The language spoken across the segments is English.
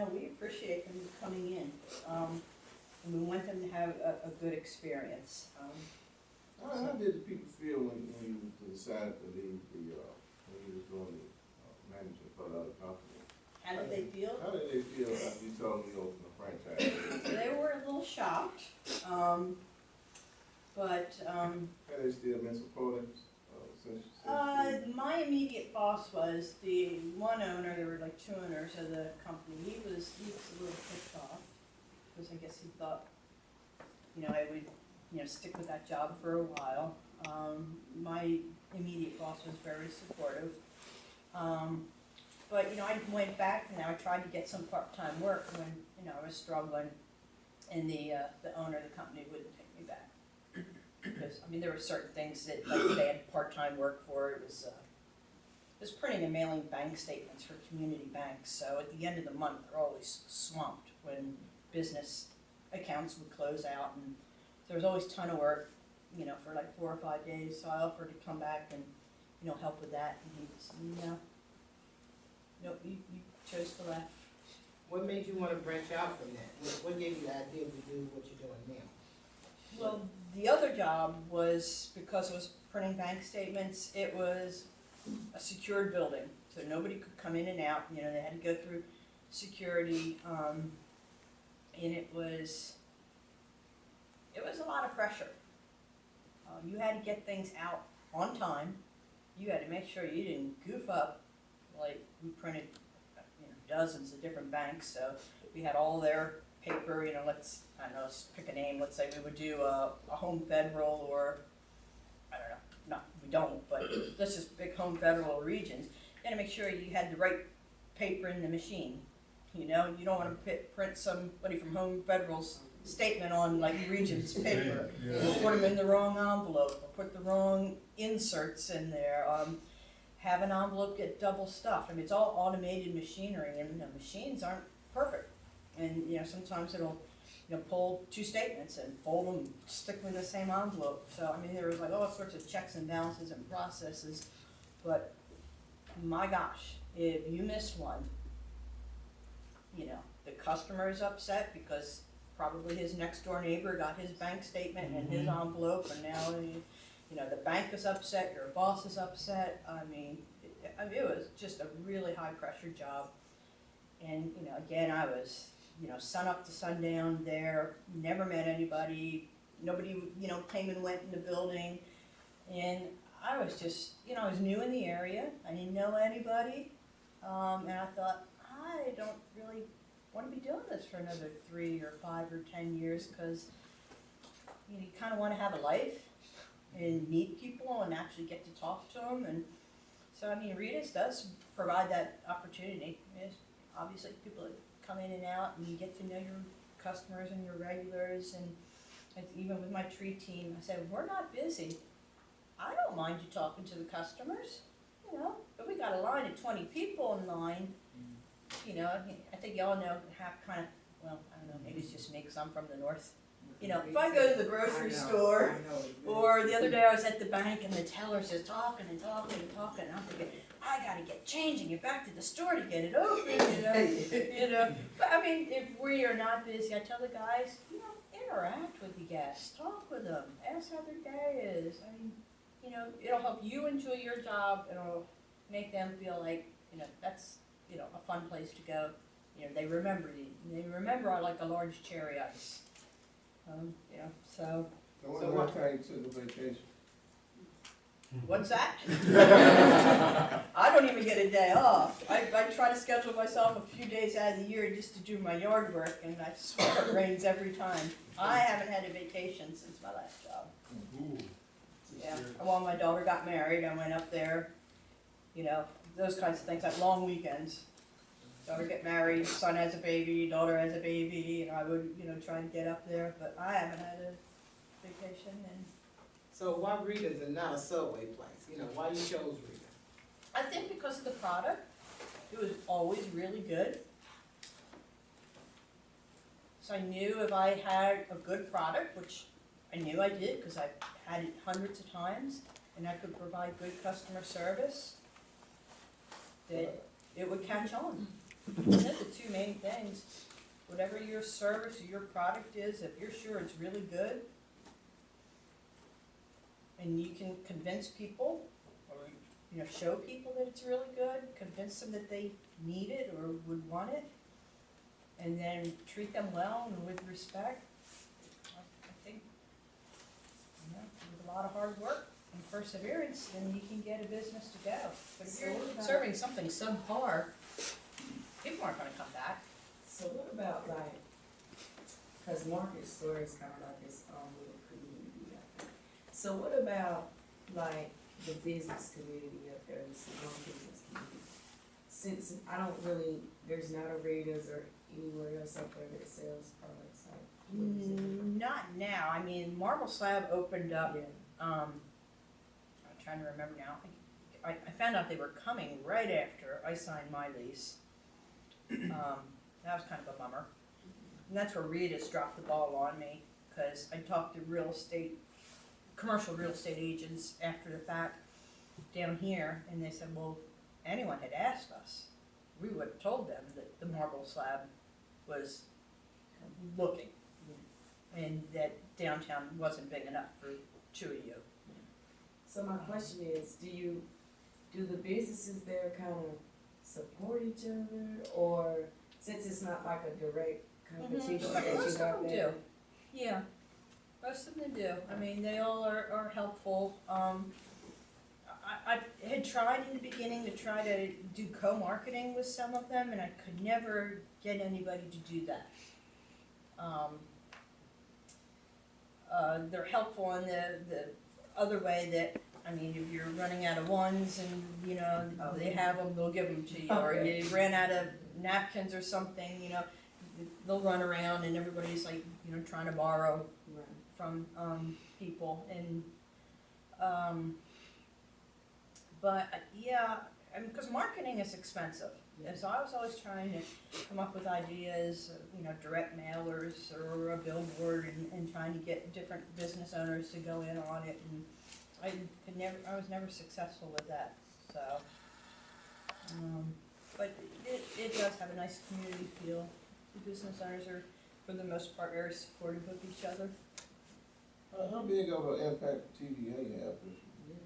no, we appreciate them coming in. And we want them to have a good experience. How did the people feel when you decided to leave when you was doing the management for the other company? How did they feel? How did they feel after you told them you opened a franchise? So they were a little shocked, but Have they still been supportive since? my immediate boss was the one owner. There were like two owners of the company. He was a little pissed off because I guess he thought, I would, stick with that job for a while. My immediate boss was very supportive. But, I went back and I tried to get some part-time work when, I was struggling, and the owner of the company wouldn't take me back. Because, there were certain things that, like, they had part-time work for. It was printing and mailing bank statements for community banks. So at the end of the month, they're always swamped when business accounts would close out, and there was always a ton of work, for like 4 or 5 days. So I offered to come back and, help with that, and he said, no, you chose to left. What made you want to branch out from that? What gave you the idea to do what you're doing now? Well, the other job was, because it was printing bank statements, it was a secured building, so nobody could come in and out. They had to go through security, and it was a lot of pressure. You had to get things out on time. You had to make sure you didn't goof up. Like, we printed, dozens of different banks, so we had all their paper. Let's pick a name. Let's say we would do a Home Federal, or I don't know. Not we don't, but let's just pick Home Federal Regions. You got to make sure you had the right paper in the machine. You don't want to print somebody from Home Federal's statement on like Regions paper. Or put them in the wrong envelope, or put the wrong inserts in there. Have an envelope get double stuffed. It's all automated machinery, and machines aren't perfect. And sometimes it'll pull two statements and fold them, stick them in the same envelope. So there was like all sorts of checks and balances and processes. But my gosh, if you missed one, the customer is upset because probably his next door neighbor got his bank statement in his envelope, and now the bank is upset, your boss is upset. It was just a really high pressure job. And, again, I was, sun up to sundown there, never met anybody, nobody, came and went in the building. And I was just, I was new in the area, I didn't know anybody. And I thought, I don't really want to be doing this for another 3 or 5 or 10 years, because you kind of want to have a life and meet people and actually get to talk to them. And so, Rita's does provide that opportunity. Obviously, people that come in and out, and you get to know your customers and your regulars. And even with my tree team, I said, we're not busy. I don't mind you talking to the customers. If we got a line of 20 people in line, I think y'all know I don't know, maybe it's just me because I'm from the north. If I go to the grocery store, or the other day I was at the bank and the teller's just talking and talking and talking, and I'm thinking, I gotta get change and get back to the store to get it open, But if we are not busy, I tell the guys, interact with the guests, talk with them, ask how their day is. It'll help you enjoy your job. It'll make them feel like, that's, a fun place to go. They remember you. They remember I like a large cherry ice. So what time you took a vacation? What's that? I don't even get a day off. I try to schedule myself a few days out of the year just to do my yard work, and I swear it rains every time. I haven't had a vacation since my last job. Yeah. While my daughter got married, I went up there, those kinds of things, like long weekends. Daughter get married, son has a baby, daughter has a baby, and I would, try and get up there, but I haven't had a vacation. And so why Rita's and not a Subway place? Why you chose Rita? I think because of the product. It was always really good. So I knew if I had a good product, which I knew I did because I've had it hundreds of times, and I could provide good customer service, that it would catch on. those are the two main things. Whatever your service or your product is, if you're sure it's really good, and you can convince people, or, you know, show people that it's really good, convince them that they need it or would want it, and then treat them well and with respect, I think, you know, with a lot of hard work and perseverance, then you can get a business to go. But if So you're what about- serving something subpar, people aren't gonna come back. So what about like, cause Market Square is kind of like its own little community up there. So what about like the business community up there, the small business community? Since I don't really, there's not a Rita's or anywhere else up there that sells products like. what is it? Not now, I mean, Marble Slab opened up, Yeah. I'm trying to remember now, I found out they were coming right after I signed my lease. That was kind of a bummer. And that's where Rita's dropped the ball on me, cause I talked to commercial real estate agents after the fact down here, and they said, well, if anyone had asked us, we would have told them that the Marble Slab was looking, and that downtown wasn't big enough for two of you. So my question is, do the businesses there kind of support each other, or since it's not like a direct competition that you Most of got them there? do, yeah, most of them do, I mean, they all are helpful, I had tried in the beginning to try to do co-marketing with some of them, and I could never get anybody to do that. They're helpful in the other way that, I mean, if you're running out of ones and, you know, they have them, they'll give them to you, or Okay. you ran out of napkins or something, you know, they'll run around and everybody's like, you know, trying to borrow Right. from people, and but yeah, I mean, because marketing is expensive, and so I was always trying to come up with ideas, you know, direct mailers or a billboard, and trying to get different business owners to go in on it, and I was never successful with that, so. But it does have a nice community feel. The business owners are, for the most part, very supportive of each other. How big of an impact TVA have this year?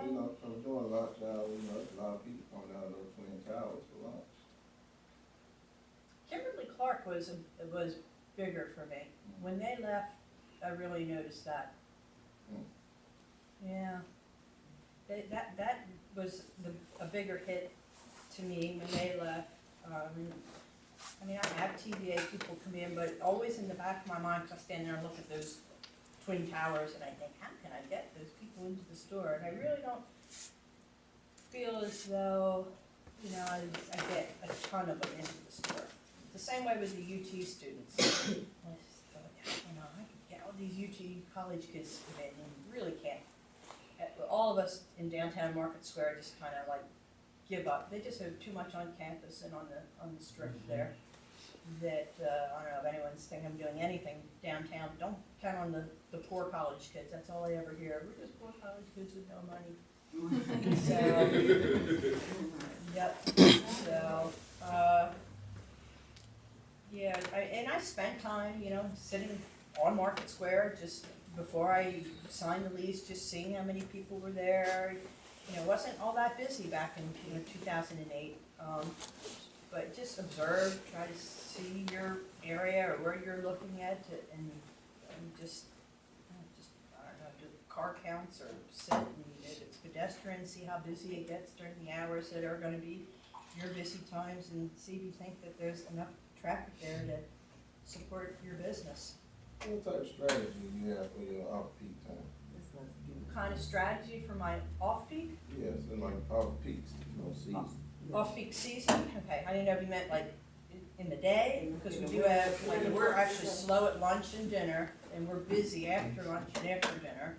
You know, I'm doing a lot now, you know, there's a lot of people coming out of those Twin Towers for lunch. Kimberly Clark was bigger for me. When they left, I really noticed that. Yeah. That was a bigger hit to me when they left. I mean, I have TVA people come in, but always in the back of my mind, because I stand there and look at those Twin Towers, and I think, how can I get those people into the store? And I really don't feel as though, you know, I get a ton of them into the store. The same way with the UT students. I just thought, you know, I can get all these UT college kids to come in, and you really can't. All of us in downtown Market Square just kind of like give up. They just have too much on campus and on the strip there. That, I don't know if anyone's thinking of doing anything downtown. Don't count on the poor college kids. That's all I ever hear. We're just poor college kids with no money. So, yep. So, yeah, and I spent time, you know, sitting on Market Square just before I signed the lease, just seeing how many people were there. You know, it wasn't all that busy back in, you know, 2008. But just observe, try to see your area or where you're looking at it, and just, I don't know, do car counts or sit and if it's pedestrian, see how busy it gets during the hours that are gonna be your busy times, and see if you think that there's enough traffic there to support your business. What type of strategy do you have for your off-peak time? That's not good. Kind of strategy for my off-peak? Yes, and like off-peaks, you know, season. Off-peak season, okay, I didn't know if you meant like in the day, because we do have, like, we're actually slow at lunch and dinner, and we're busy after lunch and after dinner.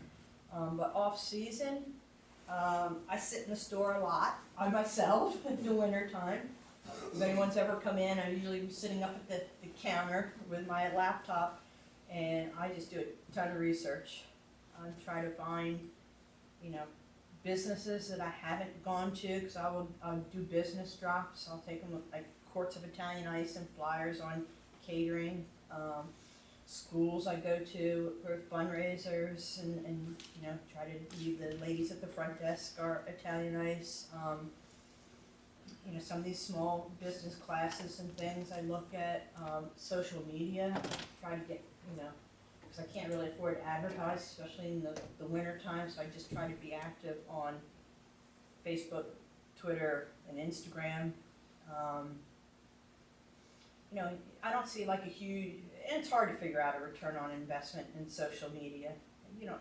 But off-season, I sit in the store a lot by myself in the winter time. If anyone's ever come in, I'm usually sitting up at the counter with my laptop, and I just do a ton of research. I try to find, you know, businesses that I haven't gone to, cause I'll do business drops, I'll take them with like quarts of Italian ice and flyers on catering. Schools I go to for fundraisers and, you know, try to leave the ladies at the front desk our Italian ice. You know, some of these small business classes and things I look at, social media, try to get, you know, because I can't really afford to advertise, especially in the winter time, so I just try to be active on Facebook, Twitter, and Instagram. You know, I don't see like a huge, and it's hard to figure out a return on investment in social media. You know,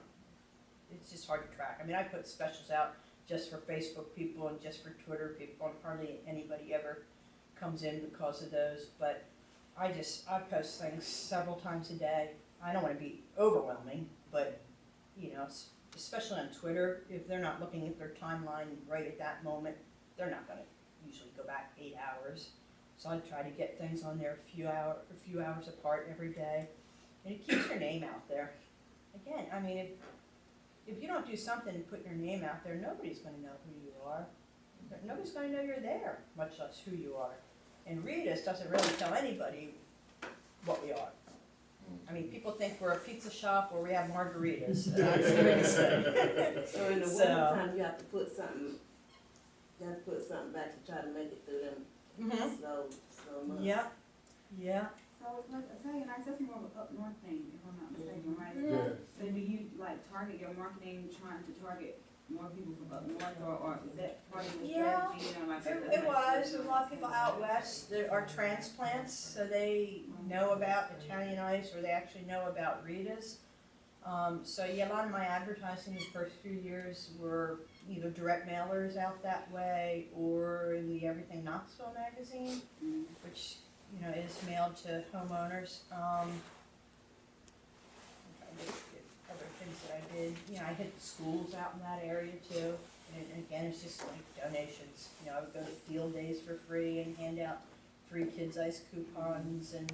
it's just hard to track. I mean, I put specials out just for Facebook people and just for Twitter people, and hardly anybody ever comes in because of those, but I post things several times a day. I don't want to be overwhelming, but, you know, especially on Twitter, if they're not looking at their timeline right at that moment, they're not going to usually go back 8 hours. So I try to get things on there a few hours apart every day, and it keeps your name out there. Again, I mean, if you don't do something and put your name out there, nobody's going to know who you are. Nobody's going to know you're there, much less who you are. And Rita's doesn't really tell anybody what we are. I mean, people think we're a pizza shop where we have margaritas. That's the way to say. So in the So- wintertime, you have to put something back to try to make it through them Mhm. slow months. Yep. Yeah. So it's like Italian ice, that's more of an up north thing, if I'm not mistaken, right? Yeah. So do you like target your marketing, trying to target more people from up north, or is that part of the Yeah, strategy, you know, like? It was. A lot of people out west that are transplants, so they know about Italian ice, or they actually know about Rita's. So yeah, a lot of my advertising the first few years were either direct mailers out that way, or in the Everything Knoxville magazine, Mhm. which, you know, is mailed to homeowners. I'm trying to get other things that I did. You know, I hit the schools out in that area too. And again, it's just like donations. You know, I would go to field days for free and hand out free kids ice coupons and